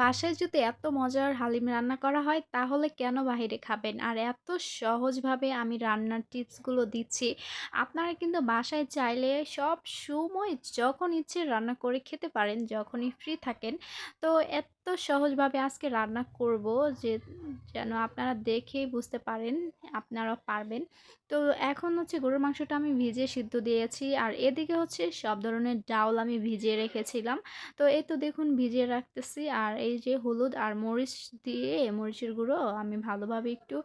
বাসায় যদি এত মজার হালিম রান্না করা হয় তাহলে কেন বাহিরে খাবেন? আর এত সহজভাবে আমি রান্নার টিপসগুলো দিচ্ছি। আপনারা কিন্তু বাসায় চাইলে সবসময় যখন ইচ্ছে রান্না করে খেতে পারেন, যখনই ফ্রি থাকেন। তো এত সহজভাবে আজকে রান্না করব যে যেন আপনারা দেখেই বুঝতে পারেন আপনারাও পারবেন। তো এখন হচ্ছে গরুর মাংসটা আমি ভিজিয়ে সিদ্ধ দিয়েছি। আর এদিকে হচ্ছে সব ধরনের ডাউল আমি ভিজিয়ে রেখেছিলাম। তো এই তো দেখুন ভিজিয়ে রাখতেছি আর এই যে হলুদ আর মরিচ দিয়ে মরিচের গুঁড়ো আমি ভালোভাবে একটু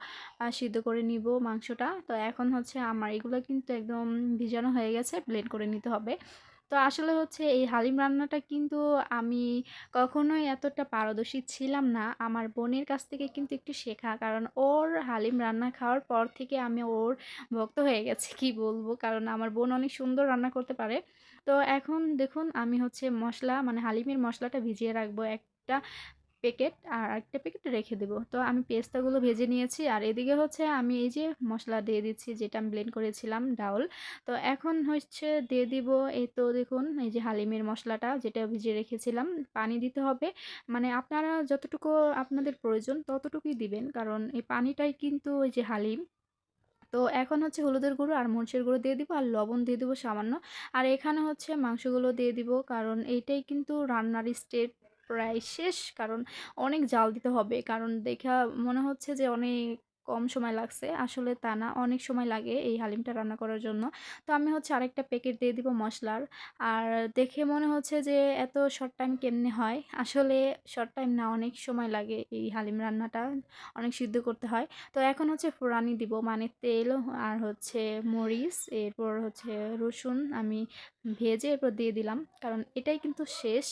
সিদ্ধ করে নিব মাংসটা। তো এখন হচ্ছে আমার এগুলো কিন্তু একদম ভিজানো হয়ে গেছে, ব্লেন্ড করে নিতে হবে। তো আসলে হচ্ছে এই হালিম রান্নাটা কিন্তু আমি কখনোই এতটা পারদর্শী ছিলাম না। আমার বোনের কাছ থেকে কিন্তু একটু শেখা। কারণ ওর হালিম রান্না খাওয়ার পর থেকে আমি ওর ভক্ত হয়ে গেছি কি বলবো। কারণ আমার বোন অনেক সুন্দর রান্না করতে পারে। তো এখন দেখুন আমি হচ্ছে মসলা মানে হালিমের মসলাটা ভিজিয়ে রাখবো একটা প্যাকেট আর আরেকটা প্যাকেট রেখে দেবো। তো আমি পেস্তাগুলো ভেজে নিয়েছি আর এদিকে হচ্ছে আমি এই যে মসলা দিয়ে দিচ্ছি যেটা আমি ব্লেন্ড করেছিলাম ডাউল। তো এখন হচ্ছে দিয়ে দিব এই তো দেখুন এই যে হালিমের মসলাটা যেটা ভিজিয়ে রেখেছিলাম। পানি দিতে হবে। মানে আপনারা যতটুকু আপনাদের প্রয়োজন ততটুকুই দিবেন। কারণ এই পানিটাই কিন্তু ওই যে হালিম। তো এখন হচ্ছে হলুদের গুঁড়ো আর মরিচের গুঁড়ো দিয়ে দিব আর লবণ দিয়ে দিব সামান্য। আর এখানে হচ্ছে মাংসগুলো দিয়ে দিব কারণ এইটাই কিন্তু রান্নার স্টেপ প্রায় শেষ। কারণ অনেক জাল দিতে হবে। কারণ দেখা মনে হচ্ছে যে অনেক কম সময় লাগছে। আসলে তা না, অনেক সময় লাগে এই হালিমটা রান্না করার জন্য। তো আমি হচ্ছে আরেকটা প্যাকেট দিয়ে দিব মসলার। আর দেখে মনে হচ্ছে যে এত শর্ট টাইম কেমনে হয়? আসলে শর্ট টাইম না, অনেক সময় লাগে এই হালিম রান্নাটা। অনেক সিদ্ধ করতে হয়। তো এখন হচ্ছে ফোড়ানি দিব মানে তেল আর হচ্ছে মরিচ, এরপর হচ্ছে রসুন আমি ভেজে এরপর দিয়ে দিলাম কারণ এটাই কিন্তু শেষ।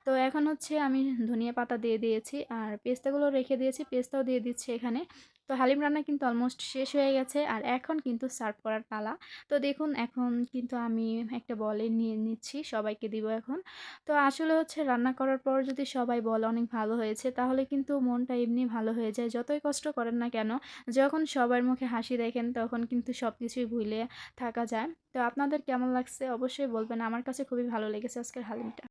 তো এখন হচ্ছে আমি ধনিয়া পাতা দিয়ে দিয়েছি আর পেস্তাগুলো রেখে দিয়েছি, পেস্তাও দিয়ে দিচ্ছি এখানে। তো হালিম রান্না কিন্তু অলমোস্ট শেষ হয়ে গেছে আর এখন কিন্তু সার্ভ করার পালা। তো দেখুন এখন কিন্তু আমি একটা বলে নিয়ে নিচ্ছি, সবাইকে দিব এখন। তো আসলে হচ্ছে রান্না করার পর যদি সবাই বলে অনেক ভালো হয়েছে তাহলে কিন্তু মনটা এমনি ভালো হয়ে যায়। যতই কষ্ট করেন না কেন, যখন সবার মুখে হাসি দেখেন তখন কিন্তু সবকিছুই ভুলে থাকা যায়। তো আপনাদের কেমন লাগছে অবশ্যই বলবেন। আমার কাছে খুবই ভালো লেগেছে আজকের হালিমটা।